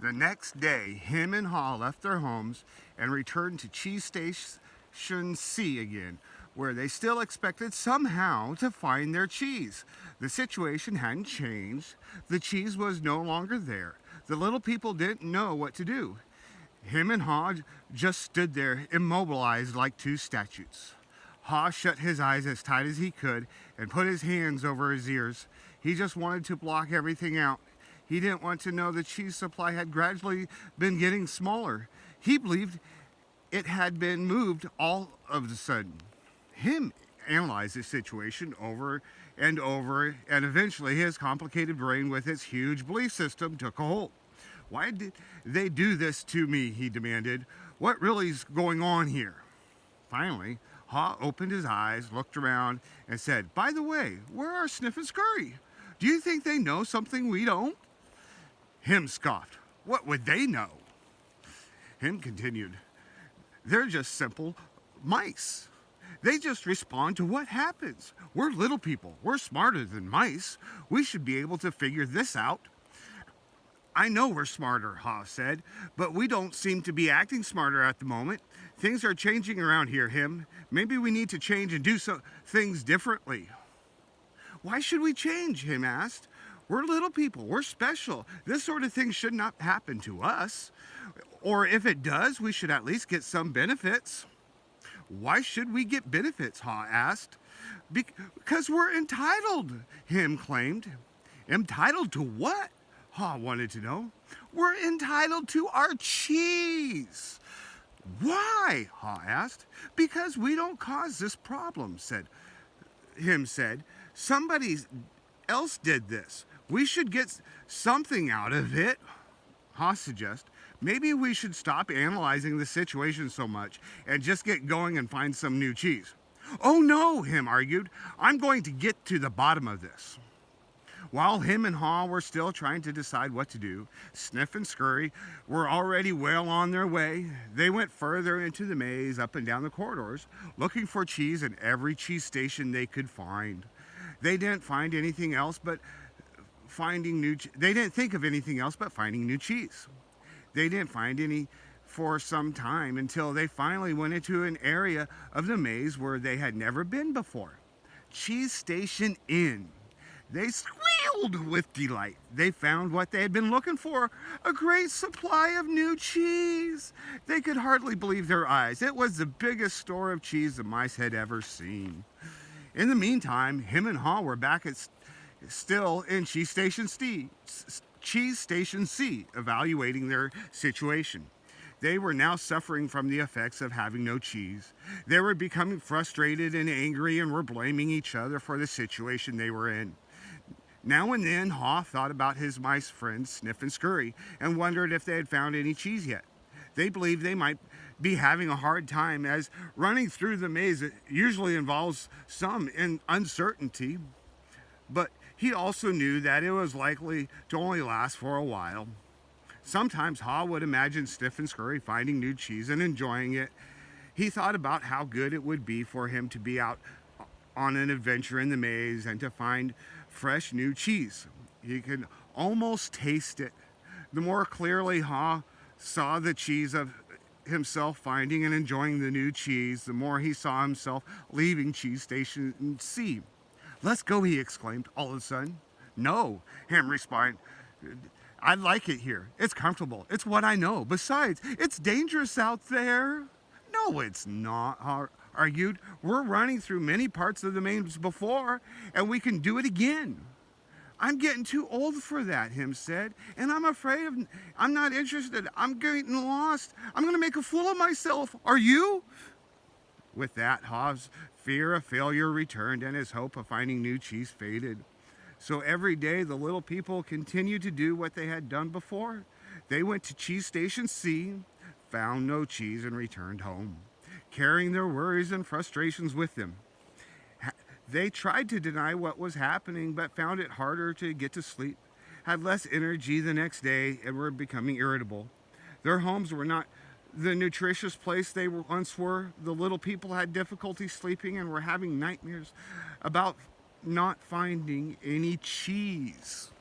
The next day, him and Ha left their homes and returned to Cheese Station C again, where they still expected somehow to find their cheese. The situation hadn't changed. The cheese was no longer there. The little people didn't know what to do. Him and Ha just stood there, immobilized like two statues. Ha shut his eyes as tight as he could and put his hands over his ears. He just wanted to block everything out. He didn't want to know the cheese supply had gradually been getting smaller. He believed it had been moved all of a sudden. Him analyzed the situation over and over, and eventually his complicated brain with its huge belief system took a hold. Why did they do this to me? He demanded. What really is going on here? Finally, Ha opened his eyes, looked around, and said, "By the way, where are Sniff and Scurry? Do you think they know something we don't?" Him scoffed. What would they know? Him continued, "They're just simple mice. They just respond to what happens. We're little people. We're smarter than mice. We should be able to figure this out." "I know we're smarter," Ha said, "but we don't seem to be acting smarter at the moment. Things are changing around here, Him. Maybe we need to change and do some things differently." "Why should we change?" Him asked. "We're little people. We're special. This sort of thing should not happen to us. Or if it does, we should at least get some benefits." "Why should we get benefits?" Ha asked. Because we're entitled," Him claimed. "Entitled to what?" Ha wanted to know. "We're entitled to our cheese." "Why?" Ha asked. "Because we don't cause this problem," Him said. "Somebody else did this. We should get something out of it." Ha suggested, "Maybe we should stop analyzing the situation so much and just get going and find some new cheese." "Oh no," Him argued. "I'm going to get to the bottom of this." While Him and Ha were still trying to decide what to do, Sniff and Scurry were already well on their way. They went further into the maze, up and down the corridors, looking for cheese in every cheese station they could find. They didn't find anything else but They didn't think of anything else but finding new cheese. They didn't find any for some time until they finally went into an area of the maze where they had never been before. Cheese Station Inn. They squealed with delight. They found what they had been looking for, a great supply of new cheese. They could hardly believe their eyes. It was the biggest store of cheese the mice had ever seen. In the meantime, Him and Ha were back still in Cheese Station C, evaluating their situation. They were now suffering from the effects of having no cheese. They were becoming frustrated and angry and were blaming each other for the situation they were in. Now and then, Ha thought about his mice friends, Sniff and Scurry, and wondered if they had found any cheese yet. They believed they might be having a hard time, as running through the maze usually involves some uncertainty. But he also knew that it was likely to only last for a while. Sometimes Ha would imagine Sniff and Scurry finding new cheese and enjoying it. He thought about how good it would be for him to be out on an adventure in the maze and to find fresh new cheese. He could almost taste it. The more clearly Ha saw the cheese of himself finding and enjoying the new cheese, the more he saw himself leaving Cheese Station C. "Let's go," he exclaimed all of a sudden. "No," Him responded. "I like it here. It's comfortable. It's what I know. Besides, it's dangerous out there." "No, it's not," Ha argued. "We're running through many parts of the maze before, and we can do it again." "I'm getting too old for that," Him said, "and I'm not interested. I'm getting lost. I'm going to make a fool of myself. Are you?" With that, Ha's fear of failure returned and his hope of finding new cheese faded. So every day the little people continued to do what they had done before. They went to Cheese Station C, found no cheese, and returned home, carrying their worries and frustrations with them. They tried to deny what was happening, but found it harder to get to sleep, had less energy the next day, and were becoming irritable. Their homes were not the nutritious place they once were. The little people had difficulty sleeping and were having nightmares about not finding any cheese.